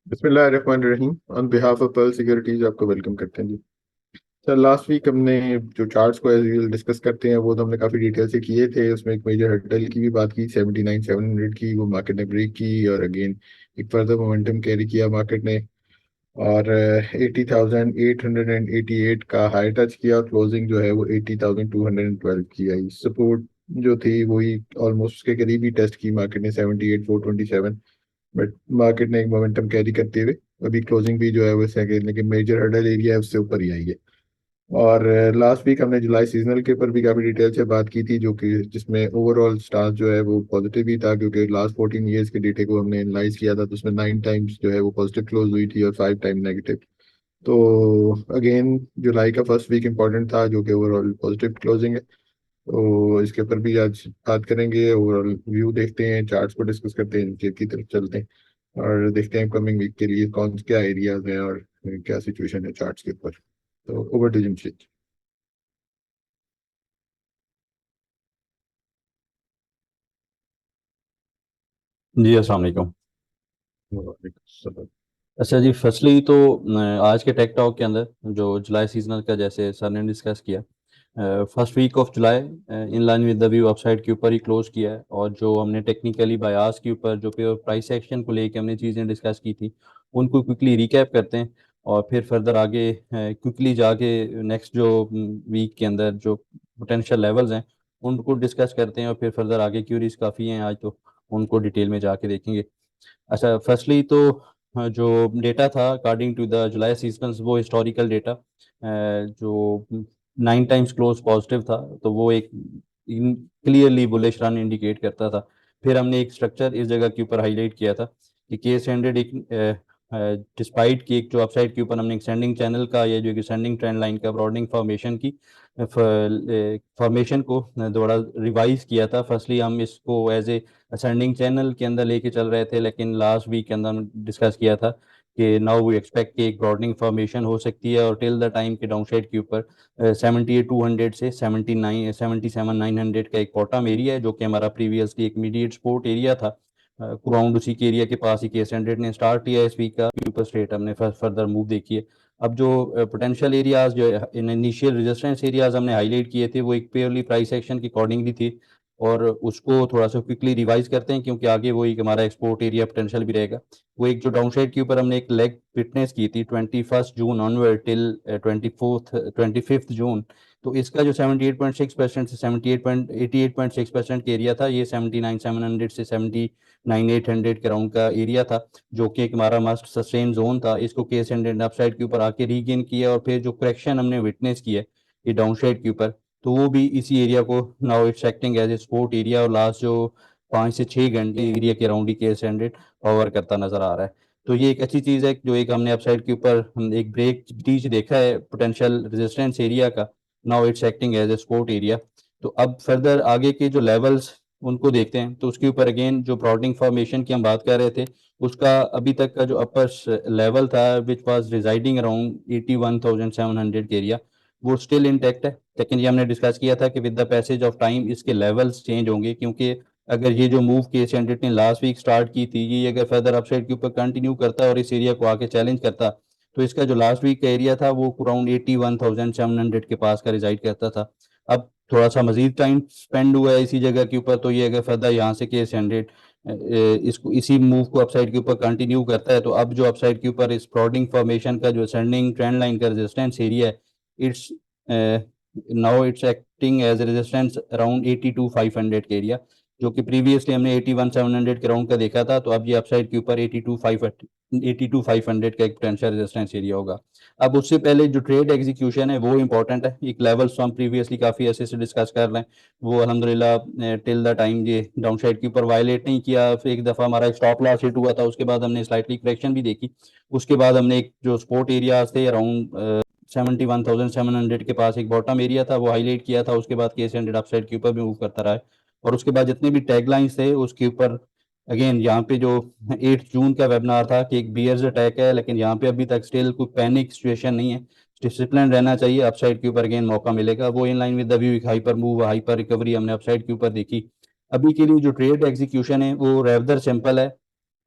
बिस्मिल्लाहिर्रहमानिर्रहीम। On behalf of pearl securities आपको welcome करते हैं जी। सर, लास्ट वीक हमने जो चार्ट्स को एज यूजुअल डिस्कस करते हैं वो तो हमने काफ़ी डिटेल से किए थे। उसमें एक मेजर हर्डल की भी बात की, 79,700 की, वो मार्केट ने ब्रेक की और अगेन एक फर्दर मोमेंटम कैरी किया मार्केट ने। और 80,888 का हाई टच किया और क्लोजिंग जो है वो 80,212 की आई। सपोर्ट जो थी वही ऑलमोस्ट उसके करीब ही टेस्ट की मार्केट ने, 78,427। बट मार्केट ने एक मोमेंटम कैरी करते हुए अभी क्लोजिंग भी जो है वो सेकंड, लेकिन मेजर हर्डल एरिया है उससे ऊपर ही आई है। और लास्ट वीक हमने जुलाई सीजनल के ऊपर भी काफी डिटेल से बात की थी, जो कि जिसमें ओवरऑल स्टांस जो है वो पॉजिटिव ही था, क्योंकि लास्ट 14 ईयर्स के डेटे को हमने एनालाइज किया था तो उसमें 9 टाइम्स जो है वो पॉजिटिव क्लोज हुई थी और 5 टाइम नेगेटिव। तो अगेन जुलाई का फर्स्ट वीक इंपॉर्टेंट था जो कि ओवरऑल पॉजिटिव क्लोजिंग है। तो इसके ऊपर भी आज बात करेंगे, ओवरऑल व्यू देखते हैं, चार्ट्स को डिस्कस करते हैं, नीचे की तरफ चलते हैं और देखते हैं कमिंग वीक के लिए कौन क्या एरियाज हैं और क्या सिचुएशन है चार्ट्स के ऊपर। तो ओवर टू जमशेद। जी अस्सलाम वालेकुम। वालेकुम। अच्छा जी, फर्स्टली तो आज के टेक टॉक के अंदर जो जुलाई सीजनल का जैसे सर ने डिस्कस किया, first week of July in line with the view upside के ऊपर ही क्लोज किया है। और जो हमने टेक्निकली बायास के ऊपर जो प्योर प्राइस एक्शन को लेके हमने चीज़ें डिस्कस की थी उनको क्विकली रिकैप करते हैं और फिर फर्दर आगे क्विकली जाके नेक्स्ट जो वीक के अंदर जो पोटेंशियल लेवल्स हैं उनको डिस्कस करते हैं और फिर फर्दर आगे क्यूरीज काफ़ी हैं आज, तो उनको डिटेल में जाके देखेंगे। अच्छा, फर्स्टली तो जो डेटा था according to the July seasonals वो हिस्टोरिकल डेटा जो 9 टाइम्स क्लोज पॉजिटिव था, तो वो एक क्लियरली बुलिश रन इंडिकेट करता था। फिर हमने एक स्ट्रक्चर इस जगह के ऊपर हाईलाइट किया था कि केस हंड्रेड एक डिस्पाइट की एक जो अपसाइड के ऊपर हमने एक्सटेंडिंग चैनल का या जो एक्सटेंडिंग ट्रेंड लाइन का ब्रॉडनिंग फॉर्मेशन की फॉर्मेशन को दोबारा रिवाइज किया था। फर्स्टली हम इसको एज ए असेंडिंग चैनल के अंदर लेके चल रहे थे, लेकिन लास्ट वीक के अंदर हम डिस्कस किया था कि नाउ वी एक्सपेक्ट कि एक ब्रॉडनिंग फॉर्मेशन हो सकती है और टिल द टाइम के डाउनसाइड के ऊपर 78,200 से 77,900 का एक बॉटम एरिया है, जो कि हमारा प्रीवियसली एक मीडिएट सपोर्ट एरिया था। अराउंड उसी के एरिया के पास ही केस हंड्रेड ने स्टार्ट किया इस वीक का ऊपर स्ट्रेट हमने फर्दर मूव देखी है। अब जो पोटेंशियल एरियाज जो इन इनिशियल रेजिस्टेंस एरियाज हमने हाईलाइट किए थे वो एक प्योरली प्राइस एक्शन की अकॉर्डिंगली थी, और उसको थोड़ा सा क्विकली रिवाइज करते हैं क्योंकि आगे वो एक हमारा एक्सपोर्ट एरिया पोटेंशियल भी रहेगा। वो एक जो डाउनसाइड के ऊपर हमने एक लेग फिटनेस की थी 21 जून ऑनवर्ड टिल 25 जून, तो इसका जो 78.6% से 88.6% का एरिया था, ये 79,700 से 79,800 के राउंड का एरिया था, जो कि एक हमारा मस्ट सस्टेन जोन था। इसको केस एंड अपसाइड के ऊपर आके रीगेन किया और फिर जो करेक्शन हमने विटनेस किया है ये डाउनसाइड के ऊपर, तो वो भी इसी एरिया को now it's acting as a support area, और लास्ट जो 5 से 6 घंटे एरिया के राउंड ही केस हंड्रेड कवर करता नजर आ रहा है। तो ये एक अच्छी चीज है जो एक हमने अपसाइड के ऊपर एक ब्रेक ब्रीच देखा है पोटेंशियल रेजिस्टेंस एरिया का, now it's acting as a support area. तो अब फर्दर आगे के जो लेवल्स उनको देखते हैं, तो उसके ऊपर अगेन जो ब्रॉडनिंग फॉर्मेशन की हम बात कर रहे थे उसका अभी तक का जो अपर लेवल था विच वाज रिजाइडिंग अराउंड 81,700 के एरिया, वो स्टिल इंटैक्ट है। लेकिन ये हमने डिस्कस किया था कि with the passage of time इसके लेवल्स चेंज होंगे, क्योंकि अगर ये जो मूव के सेंटर ने लास्ट वीक स्टार्ट की थी ये अगर फर्दर अपसाइड के ऊपर कंटिन्यू करता और इस एरिया को आके चैलेंज करता, तो इसका जो लास्ट वीक का एरिया था वो अराउंड 81,700 के पास का रिजाइड करता था। अब थोड़ा सा मजीद टाइम स्पेंड हुआ है इसी जगह के ऊपर, तो ये अगर फर्दर यहाँ से केस हंड्रेड इसको इसी मूव को अपसाइड के ऊपर कंटिन्यू करता है, तो अब जो अपसाइड के ऊपर इस प्लॉटिंग फॉर्मेशन का जो असेंडिंग ट्रेंड लाइन का रेजिस्टेंस एरिया है, it's now it's acting as resistance around 82,500 के एरिया, जो कि प्रीवियसली हमने 81,700 के राउंड का देखा था। तो अब ये अपसाइड के ऊपर 82,500 का एक पोटेंशियल रेजिस्टेंस एरिया होगा। अब उससे पहले जो ट्रेड एग्जीक्यूशन है वो इंपॉर्टेंट है। एक लेवल्स तो हम प्रीवियसली काफ़ी ऐसे से डिस्कस कर रहे हैं, वो अल्हम्दुलिल्लाह टिल द टाइम ये डाउन साइड के ऊपर वायलेट नहीं किया। फिर एक दफ़ा हमारा एक स्टॉप लॉस हिट हुआ था, उसके बाद हमने स्लाइटली करेक्शन भी देखी। उसके बाद हमने एक जो सपोर्ट एरियाज थे अराउंड 71,700 के पास एक बॉटम एरिया था वो हाईलाइट किया था। उसके बाद केस हंड्रेड अपसाइड के ऊपर भी मूव करता रहा है, और उसके बाद जितने भी टैगलाइंस थे उसके ऊपर अगेन यहाँ पे जो 8 जून का वेबिनार था कि एक बियर्स अटैक है, लेकिन यहाँ पे अभी तक स्टिल कोई पैनिक सिचुएशन नहीं है। डिसिप्लिन रहना चाहिए, अपसाइड के ऊपर अगेन मौका मिलेगा। वो इन line with the view hyper move hyper recovery हमने अपसाइड के ऊपर देखी। अभी के लिए जो ट्रेड एग्जीक्यूशन है वो रेदर सिंपल है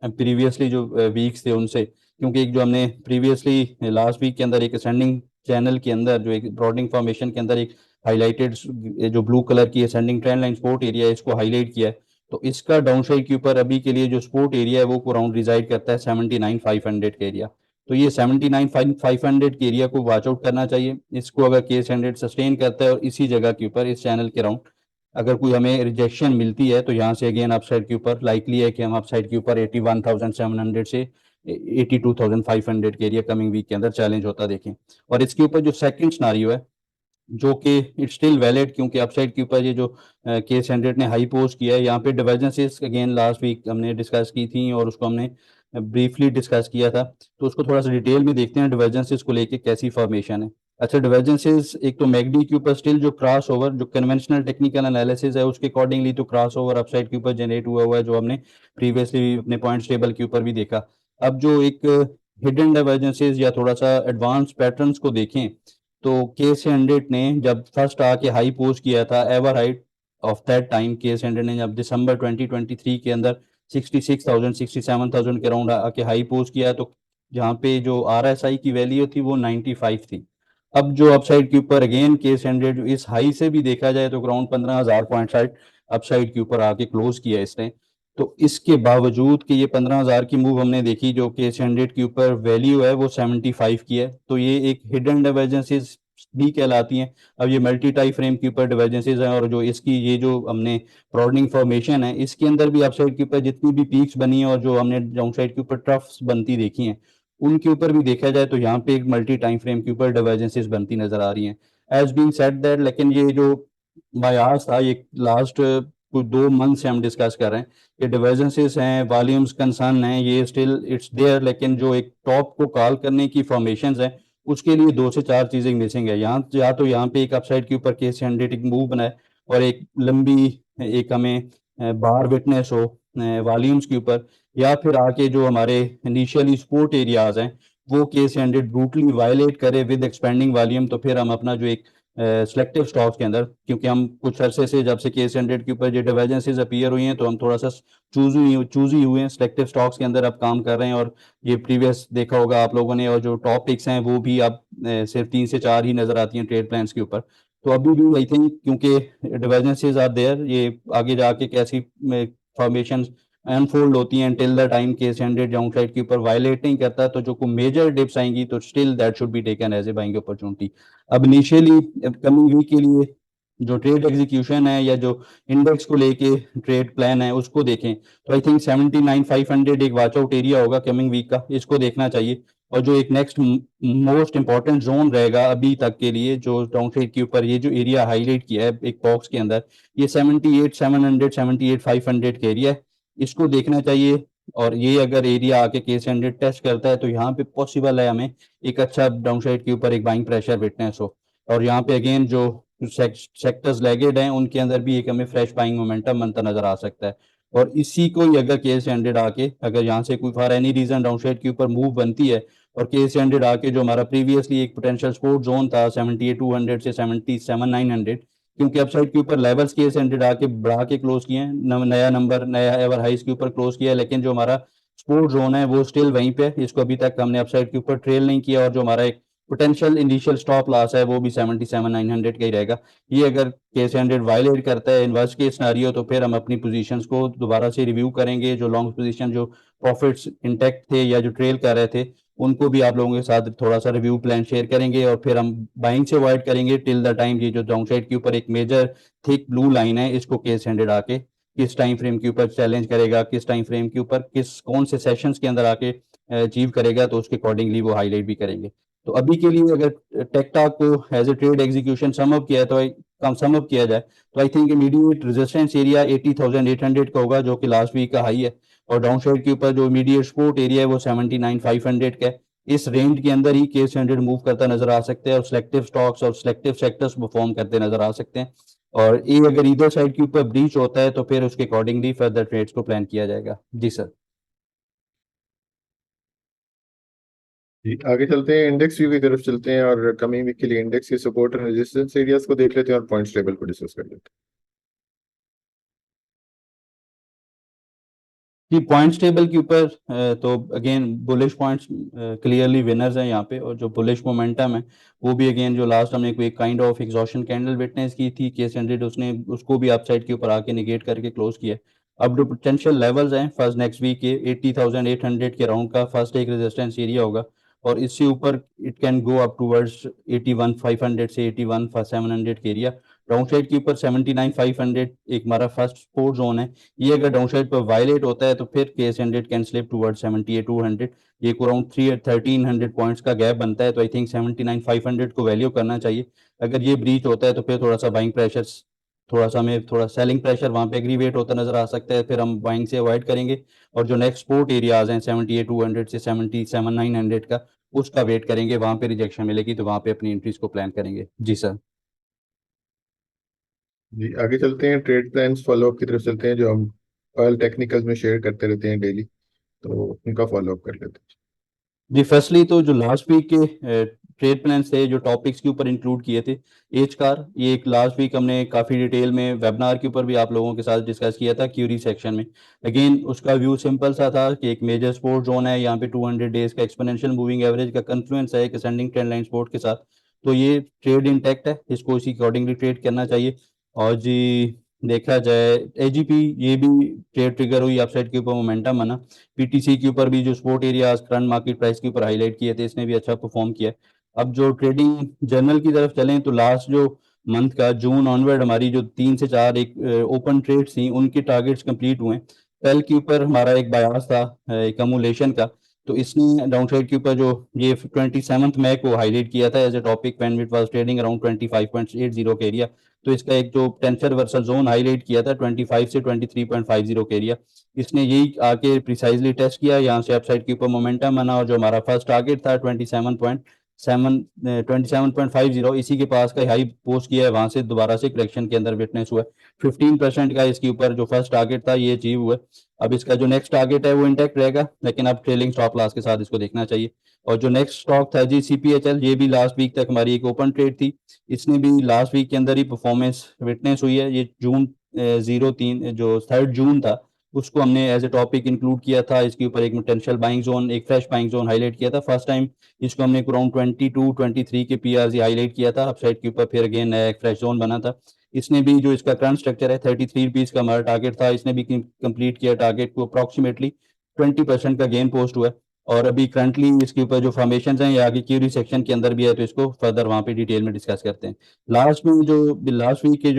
प्रीवियसली जो वीक्स थे उनसे, क्योंकि एक जो हमने प्रीवियसली लास्ट वीक के अंदर एक असेंडिंग चैनल के अंदर जो एक ब्रॉडनिंग फॉर्मेशन के अंदर एक हाईलाइटेड जो ब्लू कलर की ascending trend line support area है इसको हाईलाइट किया है। तो इसका डाउनसाइड के ऊपर अभी के लिए जो सपोर्ट एरिया है वो अराउंड रिजाइड करता है 79,500 के एरिया। तो ये 79,500 के एरिया को वॉच आउट करना चाहिए। इसको अगर केस 100 सस्टेन करता है और इसी जगह के ऊपर इस चैनल के अराउंड अगर कोई हमें रिजेक्शन मिलती है तो यहाँ से अगेन अपसाइड के ऊपर लाइकली है कि हम अपसाइड के ऊपर 81,700 से 82,500 के एरिया कमिंग वीक के अंदर चैलेंज होता देखें। और इसके ऊपर जो सेकंड सिनारियो है जो कि इट्स स्टिल वैलिड, क्योंकि अपसाइड के ऊपर ये जो केस 100 ने हाई पोस्ट किया है, यहाँ पे डिवर्जेंसेस अगेन लास्ट वीक हमने डिस्कस की थी और उसको हमने ब्रीफली डिस्कस किया था। तो उसको थोड़ा सा डिटेल में देखते हैं डिवर्जेंसेस को लेके कैसी फॉर्मेशन है। अच्छा, डिवर्जेंसेस एक तो मैगडी के ऊपर स्टिल जो क्रॉस ओवर जो कन्वेंशनल टेक्निकल एनालिसिस है उसके अकॉर्डिंगली तो क्रॉस ओवर अपसाइड के ऊपर जनरेट हुआ है, जो हमने प्रीवियसली अपने पॉइंट्स टेबल के ऊपर भी देखा। अब जो एक हिडन डाइवर्जेंसेस या थोड़ा सा एडवांस पैटर्न्स को देखें तो केस 100 ने जब फर्स्ट आके हाई पोस्ट किया था ever height of that time, case 100 ने जब दिसंबर 2023 के अंदर 66,000 67,000 के अराउंड आके हाई पोस्ट किया तो जहाँ पे जो RSI की वैल्यू थी वो 95 थी। अब जो अपसाइड के ऊपर अगेन केस 100 इस हाई से भी देखा जाए तो अराउंड 15,000 पॉइंट साइड अपसाइड के ऊपर आके क्लोज किया इसने। तो इसके बावजूद कि ये 15,000 की मूव हमने देखी जो केस 100 के ऊपर वैल्यू है वो 75 की है, तो ये एक हिडन डाइवर्जेंसेस भी कहलाती हैं। अब ये मल्टी टाइम फ्रेम के ऊपर डाइवर्जेंसेस हैं और जो इसकी ये जो हमने ब्रॉडनिंग फॉर्मेशन है इसके अंदर भी अपसाइड के ऊपर जितनी भी पीक्स बनी है और जो हमने डाउनसाइड के ऊपर ट्रफ्स बनती देखी हैं उनके ऊपर भी देखा जाए तो यहाँ पे एक मल्टी टाइम फ्रेम के ऊपर डाइवर्जेंसेस बनती नजर आ रही हैं। एज बीइंग सेड दैट, लेकिन ये जो बायास था ये लास्ट कुछ 2 मंथ से हम डिस्कस कर रहे हैं कि डिवर्जेंसेस हैं, वॉल्यूम्स कंसर्न हैं, ये स्टिल इट्स देयर, लेकिन जो एक टॉप को कॉल करने की फॉर्मेशंस हैं उसके लिए 2 से 4 चीजें मिसिंग है। यहाँ या तो यहाँ पे एक अपसाइड के ऊपर केस 100 एक मूव बनाए और एक लंबी एक हमें बार विटनेस हो वॉल्यूम्स के ऊपर, या फिर आके जो हमारे इनिशियली सपोर्ट एरियाज हैं वो केस 100 ब्रूटली वायलेट करे विद एक्सपेंडिंग वॉल्यूम, तो फिर हम अपना जो एक सिलेक्टिव स्टॉक्स के अंदर, क्योंकि हम कुछ अरसे से जब से केस 100 के ऊपर जो डिवर्जेंसेस अपीयर हुई हैं तो हम थोड़ा सा चूजी हुए हैं सिलेक्टिव स्टॉक्स के अंदर अब काम कर रहे हैं। और ये प्रीवियस देखा होगा आप लोगों ने, और जो टॉप पिक्स हैं वो भी अब सिर्फ 3 से 4 ही नजर आती हैं ट्रेड प्लान्स के ऊपर। तो अभी भी आई थिंक क्योंकि डिवर्जेंसेस आर देयर, ये आगे जाके कैसी फॉर्मेशन अनफोल्ड होती हैं till the time case 100 downside के ऊपर वायलेट नहीं करता, तो जो कोई मेजर डिप्स आएंगी तो still that should be taken as a buying opportunity. अब इनिशियली कमिंग वीक के लिए जो ट्रेड एग्जीक्यूशन है या जो इंडेक्स को लेके ट्रेड प्लान है उसको देखें तो आई थिंक 79,500 एक वॉच आउट एरिया होगा कमिंग वीक का, इसको देखना चाहिए। और जो एक नेक्स्ट मोस्ट इंपॉर्टेंट जोन रहेगा अभी तक के लिए जो डाउनसाइड के ऊपर ये जो एरिया हाईलाइट किया है एक बॉक्स के अंदर, ये 78,700 78,500 का एरिया है, इसको देखना चाहिए। और ये अगर एरिया आके केस 100 टेस्ट करता है तो यहाँ पे पॉसिबल है हमें एक अच्छा डाउनसाइड के ऊपर एक बाइंग प्रेशर विटनेस हो। और यहाँ पे अगेन जो सेक्टर्स लेगेड हैं उनके अंदर भी एक हमें फ्रेश बाइंग मोमेंटम बनता नजर आ सकता है। और इसी को ही अगर केस 100 आके अगर यहाँ से कोई फॉर एनी रीजन डाउनसाइड के ऊपर मूव बनती है और केस 100 आके जो हमारा प्रीवियसली एक पोटेंशियल सपोर्ट जोन था 78,200 से 77,900, क्योंकि अपसाइड के ऊपर लेवल्स केस 100 आके बढ़ा के क्लोज किए हैं, नया नंबर नया एवर हाइस के ऊपर क्लोज किया है, लेकिन जो हमारा सपोर्ट जोन है वो स्टिल वहीं पे है, इसको अभी तक हमने अपसाइड के ऊपर ट्रेल नहीं किया। और जो हमारा एक पोटेंशियल इनिशियल स्टॉप लॉस है वो भी 77,900 का ही रहेगा। ये अगर केस 100 वायलेट करता है इनवर्स के सिनारियो तो फिर हम अपनी पोजीशंस को दोबारा से रिव्यू करेंगे, जो लॉन्ग पोजीशन जो प्रॉफिट्स इंटैक्ट थे या जो ट्रेल कर रहे थे उनको भी आप लोगों के साथ थोड़ा सा रिव्यू प्लान शेयर करेंगे और फिर हम बाइंग से अवॉइड करेंगे टिल द टाइम ये जो डाउनसाइड के ऊपर एक मेजर थिक ब्लू लाइन है इसको केस 100 आके किस टाइम फ्रेम के ऊपर चैलेंज करेगा, किस टाइम फ्रेम के ऊपर किस कौन से सेशंस के अंदर आके अचीव करेगा, तो उसके अकॉर्डिंगली वो हाईलाइट भी करेंगे। तो अभी के लिए अगर टेक्टाक को as a trade execution sum up किया तो कम समअप किया जाए तो I think immediate resistance area 80,800 का होगा जो कि लास्ट वीक का हाई है। और डाउन साइड के ऊपर जो इमीडिएट सपोर्ट एरिया है वो 79,500 का है। इस रेंज के अंदर ही केस 100 मूव करता नजर आ सकते हैं और सिलेक्टिव स्टॉक्स और सिलेक्टिव सेक्टर्स परफॉर्म करते नजर आ सकते हैं। और ये अगर इधर साइड के ऊपर ब्रीच होता है तो फिर उसके अकॉर्डिंगली फर्दर ट्रेड्स को प्लान किया जाएगा। जी सर। जी, आगे चलते हैं इंडेक्स व्यू की तरफ चलते हैं और कमिंग वीक के लिए इंडेक्स के सपोर्ट एंड रेजिस्टेंस एरियाज को देख लेते हैं और पॉइंट्स टेबल को डिस्कस कर लेते हैं। जी पॉइंट्स टेबल के ऊपर तो again bullish points clearly winners हैं यहाँ पे, और जो बुलिश मोमेंटम है वो भी अगेन जो लास्ट हमने कोई kind of exhaustion candle witness की थी केस हंड्रेड, उसने उसको भी अपसाइड के ऊपर आके निगेट करके क्लोज किया है। अब जो पोटेंशियल लेवल्स हैं फर्स्ट नेक्स्ट वीक के 80,800 के राउंड का फर्स्ट एक रेजिस्टेंस एरिया होगा, और इससे ऊपर it can go up towards 81,500 से 81,700 के एरिया। डाउन साइड के ऊपर 79,500 एक हमारा फर्स्ट सपोर्ट जोन है। ये अगर डाउन साइड पर वायलेट होता है तो फिर case hundred can slip toward 78,200, ये अराउंड 1300 पॉइंट्स का गैप बनता है, तो आई थिंक 79,500 को वैल्यू करना चाहिए। अगर ये ब्रीच होता है तो फिर थोड़ा सा बाइंग प्रेशर, थोड़ा सा हमें थोड़ा सेलिंग प्रेशर वहां पे एग्रीवेट होता नजर आ सकता है, फिर हम बाइंग से अवॉइड करेंगे। और जो नेक्स्ट सपोर्ट एरियाज हैं 78,200 से 77,900 का, उसका वेट करेंगे, वहां पे रिजेक्शन मिलेगी तो वहां पे अपनी एंट्रीज को प्लान करेंगे। जी सर। जी आगे चलते हैं, ट्रेड प्लान्स फॉलोअप की तरफ चलते हैं जो हम ऑयल टेक्निकल्स में शेयर करते रहते हैं डेली, तो उनका फॉलोअप कर लेते हैं। जी फर्स्टली तो जो लास्ट वीक के ट्रेड प्लान्स थे जो टॉपिक्स के ऊपर इंक्लूड किए थे, एज कार, ये एक लास्ट वीक हमने काफ़ी डिटेल में वेबिनार के ऊपर भी आप लोगों के साथ डिस्कस किया था क्यूरी सेक्शन में। अगेन उसका व्यू सिंपल सा था कि एक मेजर सपोर्ट जोन है यहाँ पे 200 डेज का एक्सपोनेंशियल मूविंग एवरेज का कंफ्लुएंस है एक असेंडिंग ट्रेंड लाइन सपोर्ट के साथ, तो ये ट्रेड इंटैक्ट है, इसको इसी अकॉर्डिंगली ट्रेड करना चाहिए। और जी देखा जाए एजीपी, ये भी ट्रेड ट्रिगर हुई अपसाइड के ऊपर मोमेंटम बना। पीटीसी के ऊपर भी जो support area current market price के ऊपर हाईलाइट किए थे, इसने भी अच्छा परफॉर्म किया है। अब जो ट्रेडिंग जर्नल की तरफ चलें तो लास्ट जो मंथ का जून ऑनवर्ड हमारी जो 3 से 4 एक ओपन ट्रेड थी उनके टारगेट्स कंप्लीट हुए। कल के ऊपर हमारा एक बयास था एक अमूलेशन का, तो इसने डाउन साइड के ऊपर जो ये 27 मई को हाईलाइट किया था as a topic when it was trading around 25.80 के एरिया, तो इसका एक जो टेंसर वर्सल जोन हाईलाइट किया था 25 से 23.50 के एरिया, इसने यही आके प्रिसाइजली टेस्ट किया, यहाँ से अपसाइड के ऊपर मोमेंटम बना, और जो हमारा फर्स्ट टारगेट था 27.50 इसी के पास का हाई पोस्ट किया है, वहां से दोबारा से करेक्शन के अंदर विटनेस हुआ है। 15% का इसके ऊपर जो फर्स्ट टारगेट था ये अचीव हुआ है। अब इसका जो नेक्स्ट टारगेट है वो इंटैक्ट रहेगा, लेकिन अब ट्रेलिंग स्टॉप लॉस के साथ इसको देखना चाहिए। और जो नेक्स्ट स्टॉक था जी सीपीएचएल, ये भी लास्ट वीक तक हमारी एक ओपन ट्रेड थी, इसने भी लास्ट वीक के अंदर ही परफॉर्मेंस विटनेस हुई है। ये जून 03 जो 3 जून था उसको हमने एज ए टॉपिक इंक्लूड किया था, इसके ऊपर एक पोटेंशियल बाइंग जोन, एक फ्रेश बाइंग जोन हाईलाइट किया था फर्स्ट टाइम। इसको हमने अराउंड 22-23 के पीआरजी हाईलाइट किया था अपसाइड के ऊपर, फिर अगेन नया एक फ्रेश जोन बना था। इसने भी जो इसका करंट स्ट्रक्चर है 33 रुपीज का हमारा टारगेट था, इसने भी कंप्लीट किया टारगेट को, अप्रॉक्सीमेटली 20% का गेन पोस्ट हुआ है। और अभी करंटली इसके ऊपर जो फॉर्मेशन हैं ये आगे क्यूरी सेक्शन के अंदर भी है, तो इसको फर्दर वहां पे डिटेल में डिस्कस करते हैं। लास्ट में जो लास्ट वीक के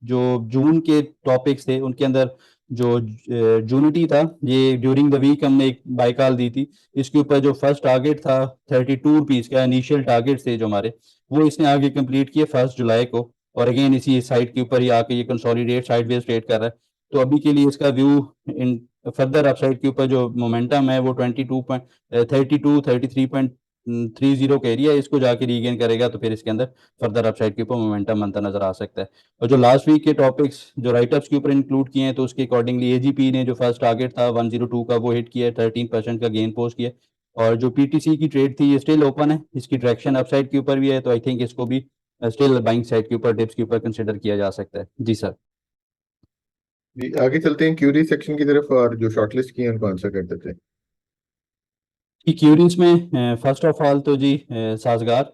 जो जून के टॉपिक्स थे उनके अंदर जो जूनिटी था, ये ड्यूरिंग द वीक हमने एक बाइकॉल दी थी, इसके ऊपर जो फर्स्ट टारगेट था 32 रुपीज का इनिशियल टारगेट थे जो हमारे, वो इसने आगे कंप्लीट किए 1 जुलाई को, और अगेन इसी साइड के ऊपर ही आके ये कंसोलिडेट साइडवेज ट्रेड कर रहा है। तो अभी के लिए इसका व्यू इन फर्दर अपसाइड के ऊपर जो मोमेंटम है वो 22.32-33.30 का एरिया, इसको जाके रीगेन करेगा तो फिर इसके अंदर फर्दर अपसाइड के ऊपर मोमेंटम बनता नजर आ सकता है। और जो लास्ट वीक के टॉपिक्स जो राइटअप्स के ऊपर इंक्लूड किए हैं तो उसके अकॉर्डिंगली एजीपी ने जो फर्स्ट टारगेट था 102 का वो हिट किया, 13% का गेन पोस्ट किया। और जो पीटीसी की ट्रेड थी ये स्टिल ओपन है, इसकी डायरेक्शन अपसाइड के ऊपर भी है, तो आई थिंक इसको भी स्टिल बाइंग साइड के ऊपर डिप्स के ऊपर कंसिडर किया जा सकता है। जी सर। जी आगे चलते हैं क्यूरी सेक्शन की तरफ, और जो शॉर्टलिस्ट की है उनको आंसर कर देते हैं। कि क्यूरीज में फर्स्ट ऑफ ऑल तो जी साजगार,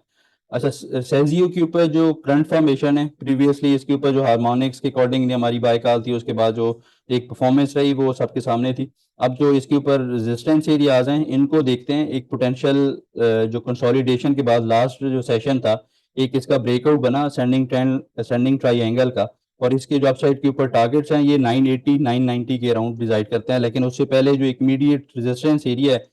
अच्छा सेजियो के ऊपर जो करंट फॉर्मेशन है प्रीवियसली इसके ऊपर जो हार्मोनिक्स के अकॉर्डिंग हमारी बाय कॉल थी, उसके बाद जो एक परफॉर्मेंस रही वो सबके सामने थी। अब जो इसके ऊपर रेजिस्टेंस एरियाज हैं इनको देखते हैं, एक पोटेंशियल जो कंसोलिडेशन के बाद लास्ट जो सेशन था एक इसका ब्रेकआउट बना असेंडिंग ट्रेंड असेंडिंग ट्राइएंगल का, और इसके जो अपसाइड के ऊपर टारगेट्स हैं ये 980 990 के अराउंड डिसाइड करते हैं, लेकिन उससे पहले जो एक इमीडिएट रेजिस्टेंस एरिया है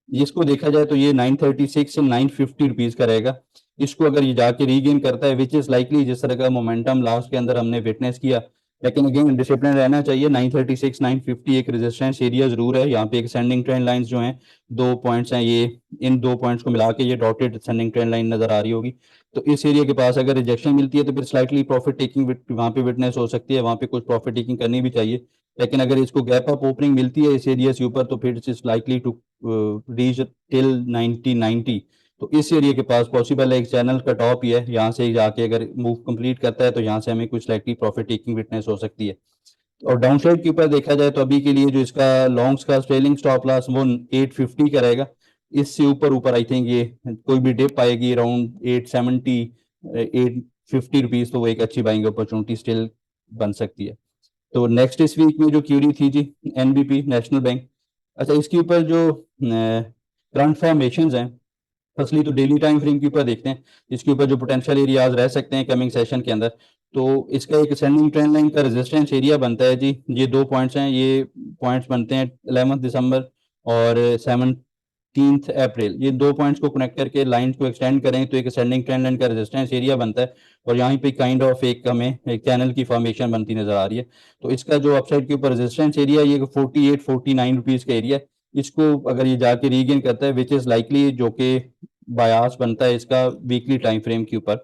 इसको देखा जाए तो ये 936 से 950 रुपीज का रहेगा। इसको अगर ये जाके रीगेन करता है विच इज लाइकली, जिस तरह का मोमेंटम लास्ट के अंदर हमने विटनेस किया, लेकिन अगेन डिसिप्लिन रहना चाहिए। 936 950 एक रेजिस्टेंस एरिया जरूर है, यहाँ पे एक सेंडिंग ट्रेंड लाइंस जो हैं 2 पॉइंट्स हैं, ये इन 2 पॉइंट्स को मिला के ये डॉटेड सेंडिंग ट्रेंड लाइन नजर आ रही होगी। तो इस एरिया के पास अगर रिजेक्शन मिलती है तो फिर स्लाइटली प्रॉफिट टेकिंग वहाँ पे विटनेस हो सकती है, वहाँ पे कुछ प्रॉफिट टेकिंग करनी भी चाहिए। लेकिन अगर इसको गैप अप ओपनिंग मिलती है इस एरिया से ऊपर तो फिर it is likely to reach till 1990, तो इस एरिया के पास पॉसिबल है एक चैनल का टॉप ही है, यहाँ से जाके अगर मूव कंप्लीट करता है तो यहाँ से हमें कुछ लाइकली प्रॉफिट टेकिंग विटनेस हो सकती है। और डाउन साइड के ऊपर देखा जाए तो अभी के लिए जो इसका लॉन्ग्स का ट्रेलिंग स्टॉप लॉस वो 850 का रहेगा। इससे ऊपर ऊपर आई थिंक ये कोई भी डिप आएगी अराउंड 870 850 रुपीज, तो वो एक अच्छी बाइंग अपॉर्चुनिटी स्टिल बन सकती है। तो नेक्स्ट इस वीक में जो क्यूरी थी जी, एनबीपी नेशनल बैंक। अच्छा, इसके ऊपर जो करंट फॉर्मेशन हैं, फर्स्टली तो डेली टाइम फ्रेम के ऊपर देखते हैं, इसके ऊपर जो पोटेंशियल एरियाज रह सकते हैं कमिंग सेशन के अंदर। तो इसका एक असेंडिंग ट्रेंड लाइन का रेजिस्टेंस एरिया बनता है जी, ये 2 पॉइंट्स हैं, ये पॉइंट्स बनते हैं 11 दिसंबर और 17 अप्रैल। ये 2 पॉइंट्स को कनेक्ट करके लाइन को एक्सटेंड करें तो एक असेंडिंग ट्रेंड लाइन का रेजिस्टेंस एरिया बनता है, और यहाँ पे काइंड ऑफ एक हमें एक चैनल की फॉर्मेशन बनती नजर आ रही है। तो इसका जो अपसाइड के ऊपर रेजिस्टेंस एरिया ये 48-49 रुपीज का एरिया, इसको अगर ये जाके रीगेन करता है विच इज लाइकली, जो कि बायास बनता है इसका वीकली टाइम फ्रेम के ऊपर,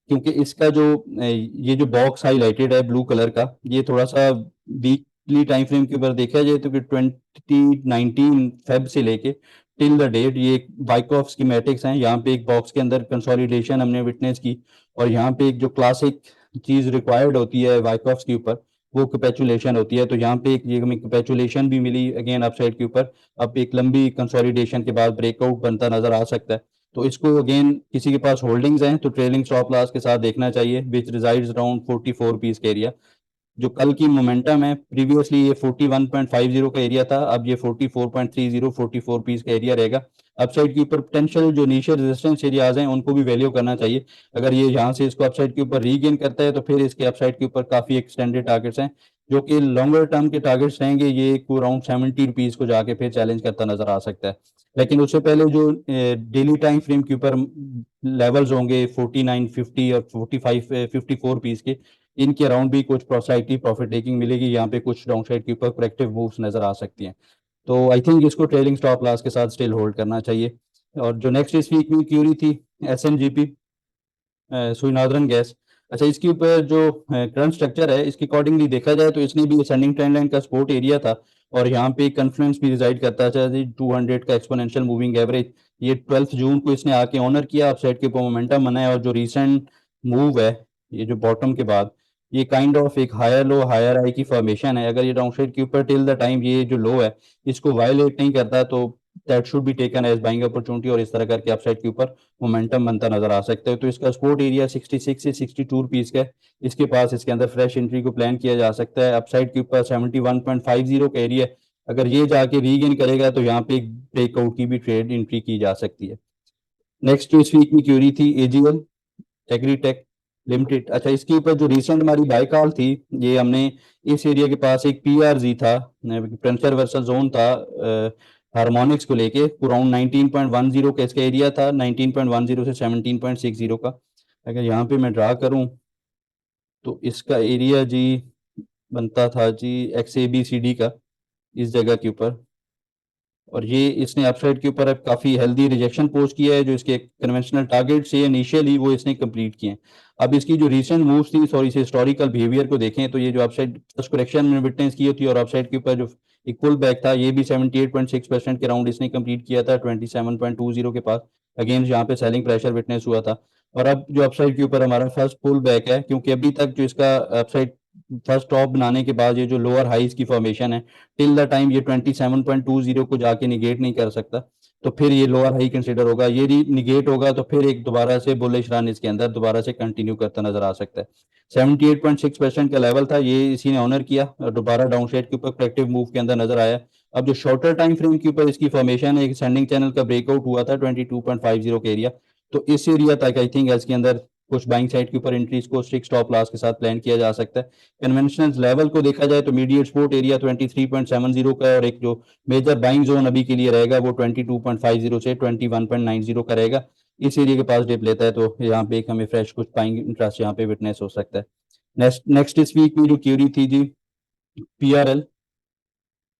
क्योंकि इसका जो ये जो बॉक्स हाईलाइटेड है ब्लू कलर का, ये थोड़ा सा वीकली टाइम फ्रेम के ऊपर देखा जाए तो कि 2019 फेब से लेके टिल द डेट ये वाइकॉफ स्कीमेटिक्स हैं। यहाँ पे एक बॉक्स के अंदर कंसोलिडेशन हमने विटनेस की, और यहाँ पे एक जो क्लासिक चीज रिक्वायर्ड होती है वाइकॉफ्स के ऊपर वो कैपेचुलेशन होती है। तो यहाँ पे एक ये हमें कैपेचुलेशन भी मिली अगेन अपसाइड के ऊपर। अब एक लंबी कंसोलिडेशन के बाद ब्रेकआउट बनता नजर आ सकता है। तो इसको अगेन किसी के पास होल्डिंग्स हैं तो ट्रेलिंग स्टॉप लॉस के साथ देखना चाहिए, विच रिजाइड्स अराउंड 44 रुपीज का एरिया। जो कल की मोमेंटम है, प्रीवियसली ये 41.50 का एरिया था, अब ये 44.30 44 पीस का एरिया रहेगा। अपसाइड के ऊपर पोटेंशियल जो इनिशियल रेजिस्टेंस एरियाज हैं उनको भी वैल्यू करना चाहिए। अगर ये यहाँ से इसको अपसाइड के ऊपर रीगेन करता है तो फिर इसके अपसाइड के ऊपर काफी एक्सटेंडेड टारगेट्स हैं, जो कि लॉन्गर टर्म के टारगेट्स रहेंगे। ये अराउंड 70 रुपीज को जाके फिर चैलेंज करता नजर आ सकता है। लेकिन उससे पहले जो डेली टाइम फ्रेम के ऊपर लेवल्स होंगे 4950 और 54 पीस के, इनके अराउंड भी कुछ प्रोसाइटी प्रॉफिट टेकिंग मिलेगी। यहाँ पे कुछ डाउन साइड के ऊपर करेक्टिव मूव्स नजर आ सकती हैं। तो आई थिंक इसको ट्रेलिंग स्टॉप लॉस के साथ स्टिल होल्ड करना चाहिए। और जो नेक्स्ट इस वीक में क्यूरी थी, एसएनजीपी सुई नॉर्दर्न गैस। अच्छा, इसके ऊपर जो करंट स्ट्रक्चर है इसके अकॉर्डिंगली देखा जाए तो इसने भी असेंडिंग ट्रेंड लाइन का सपोर्ट एरिया था, और यहाँ पे कन्फ्लुएंस भी रिजाइड करता है 200 का एक्सपोनेंशियल मूविंग एवरेज। ये 12 जून को इसने आके ऑनर किया, अपसाइड के ऊपर मोमेंटम बना है, और जो रिसेंट मूव है ये जो बॉटम के बाद, ये काइंड ऑफ एक हायर लो हायर हाई की फॉर्मेशन है। अगर ये डाउन साइड के ऊपर टिल द टाइम ये जो लो है इसको वायलेट नहीं करता तो that should be taken as buying opportunity, और इस तरह करके अपसाइड के ऊपर मोमेंटम बनता नजर आ सकता है। तो इसका सपोर्ट एरिया 66 से 62 रुपीज का है, इसके पास इसके अंदर फ्रेश एंट्री को प्लान किया जा सकता है। अपसाइड के ऊपर 71.50 का एरिया, अगर ये जाके रीगेन करेगा तो यहाँ पे एक ब्रेकआउट की भी ट्रेड एंट्री की जा सकती है। नेक्स्ट इस वीक में क्यूरी थी एजीएल एग्रीटेक लिमिटेड। अच्छा, इसके ऊपर जो रिसेंट हमारी बाय कॉल थी, ये हमने इस एरिया के पास एक पीआरजी था, प्रेशर वर्सल जोन था हार्मोनिक्स को लेके, अराउंड 19.10 का इसका एरिया था, 19.10 से 17.60 का। अगर यहाँ पे मैं ड्रा करूं तो इसका एरिया जी बनता था जी x A B C D का इस जगह के ऊपर, और ये इसने अपसाइड के ऊपर अब काफी हेल्दी रिजेक्शन पोस्ट किया है। जो इसके कन्वेंशनल टारगेट से इनिशियली वो इसने कंप्लीट किए हैं। अब इसकी जो रिसेंट मूव्स थी, सॉरी से हिस्टोरिकल बिहेवियर को देखें तो ये जो अपसाइड फर्स्ट करेक्शन में विटनेस की थी और अपसाइड के ऊपर जो एक पुल बैक था, ये भी 78.6% के राउंड इसने कंप्लीट किया था 27.20 के पास। अगेन यहाँ पे सेलिंग प्रेशर विटनेस हुआ था। और अब जो अपसाइड के ऊपर हमारा फर्स्ट पुल बैक है, क्योंकि अभी तक जो इसका अपसाइड फर्स्ट टॉप बनाने के बाद ये जो लोअर हाइज की फॉर्मेशन है टिल द टाइम ये 27.20 को जाके निगेट नहीं कर सकता, तो फिर ये लोअर हाई कंसिडर होगा। ये निगेट होगा तो फिर एक दोबारा से बुलिश रन इसके अंदर दोबारा से कंटिन्यू करता नजर आ सकता है। 78.6% का लेवल था, ये इसी ने ऑनर किया और दोबारा डाउन साइड के ऊपर करेक्टिव मूव के अंदर नजर आया। अब जो शॉर्टर टाइम फ्रेम के ऊपर इसकी फॉर्मेशन है, एक सेंडिंग चैनल का ब्रेकआउट हुआ था 22.50 के एरिया, तो इस एरिया तक आई थिंक इसके अंदर कुछ बाइंग साइड के ऊपर एंट्रीज को स्ट्रिक्ट स्टॉप लॉस के साथ प्लान किया जा सकता है। कन्वेंशनल लेवल को देखा जाए तो मीडिएट सपोर्ट एरिया 23.70 का है, और एक जो मेजर बाइंग जोन अभी के लिए रहेगा वो 22.50 से 21.90 का रहेगा। इस एरिया के पास डिप लेता है तो यहाँ पे एक हमें फ्रेश कुछ बाइंग इंटरेस्ट यहाँ पे विटनेस हो सकता है। नेक्स्ट इस वीक में जो क्यूरी थी जी, पीआरएल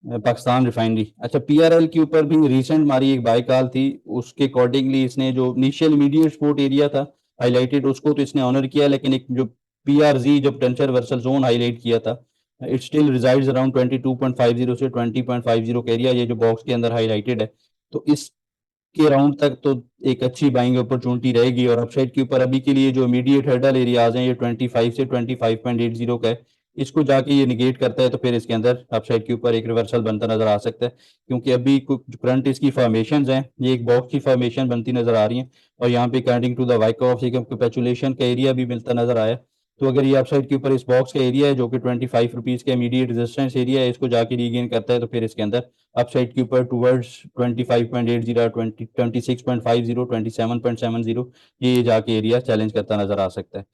पाकिस्तान रिफाइनरी। अच्छा, पीआरएल के ऊपर भी रिसेंट हमारी एक बाय कॉल थी, उसके अकॉर्डिंगली इसने जो इनिशियल इमीडिएट सपोर्ट एरिया था हाईलाइटेड उसको तो इसने ऑनर किया, लेकिन एक जो पीआरजी जो पोटेंशियल वर्सल जोन हाईलाइट किया था, इट स्टिल रिजाइड्स अराउंड 22.50 से 20.50 का एरिया, ये जो बॉक्स के अंदर हाईलाइटेड है। तो इसके राउंड तक तो एक अच्छी बाइंग अपॉर्चुनिटी रहेगी, और अपसाइड के ऊपर अभी के लिए जो इमीडिएट हर्डल एरियाज हैं ये 25 से 25.80 का है। इसको जाके ये निगेट करता है तो फिर इसके अंदर अपसाइड के ऊपर एक रिवर्सल बनता नजर आ सकता है, क्योंकि अभी करंट इसकी फॉर्मेशन हैं, ये एक बॉक्स की फॉर्मेशन बनती नजर आ रही है, और यहाँ पे according to the Wyckoff capitulation का एरिया भी मिलता नजर आया। तो अगर ये अपसाइड के ऊपर इस बॉक्स का एरिया है जो कि 25 रुपीज का इमीडिएट रेजिस्टेंस एरिया है, इसको जाके रीगेन करता है तो फिर इसके अंदर अपसाइड के ऊपर टूवर्ड्स 25.80, 26.50, 27.70 ये जाके एरिया चैलेंज करता नजर आ सकता है।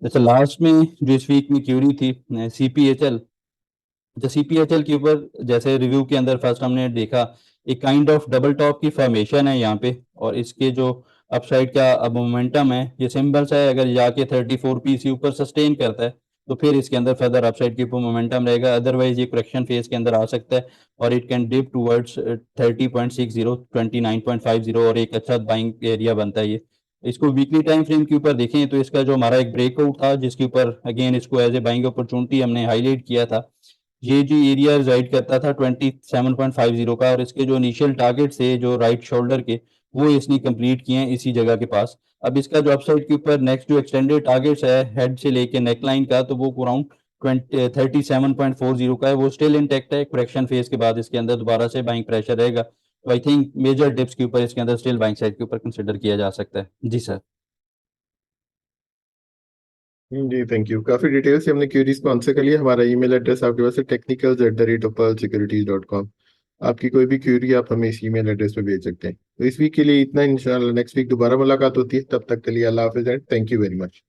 जैसे लास्ट में जो इस वीक में क्यूरी थी सीपीएचएल, तो सीपीएचएल के ऊपर जैसे रिव्यू के अंदर फर्स्ट हमने देखा एक काइंड ऑफ डबल टॉप की फॉर्मेशन है यहाँ पे, और इसके जो अपसाइड का अब मोमेंटम है ये सिंबल्स है, अगर जाके 34 पीस ऊपर सस्टेन करता है तो फिर इसके अंदर फर्दर अपसाइड के ऊपर मोमेंटम रहेगा, अदरवाइज ये करेक्शन फेज के अंदर आ सकता है और इट कैन डिप टूवर्ड्स 30.60, 29.50 और एक अच्छा बाइंग एरिया बनता है ये। इसको वीकली टाइम फ्रेम के ऊपर देखें तो इसका जो हमारा एक ब्रेकआउट था जिसके ऊपर अगेन इसको एज ए बाइंग अपॉर्चुनिटी हमने हाईलाइट किया था, ये जो एरिया रिजाइड करता था 27.50 का, और इसके जो इनिशियल टारगेट थे जो राइट शोल्डर के वो इसने कंप्लीट किए हैं इसी जगह के पास। अब इसका जो अपसाइड के ऊपर नेक्स्ट जो एक्सटेंडेड टारगेट्स है हेड से लेके नेक लाइन का, तो वो अराउंड 37.40 का है, वो स्टिल इंटैक्ट है। करेक्शन फेज के बाद इसके अंदर दोबारा से बाइंग प्रेशर रहेगा, तो आई थिंक मेजर डिप्स के ऊपर इसके अंदर स्टिल बाइंग साइड के ऊपर कंसिडर किया जा सकता है। जी सर। जी थैंक यू, काफी डिटेल से हमने क्यूरीज को आंसर कर लिया। हमारा ईमेल एड्रेस आपके पास है technicals@pearlsecurities.com। आपकी कोई भी क्यूरी आप हमें इस ईमेल एड्रेस पे भेज सकते हैं। तो इस वीक के लिए इतना, इंशाल्लाह नेक्स्ट वीक दोबारा मुलाकात होती है, तब तक के लिए अल्लाह हाफिज and thank you very much.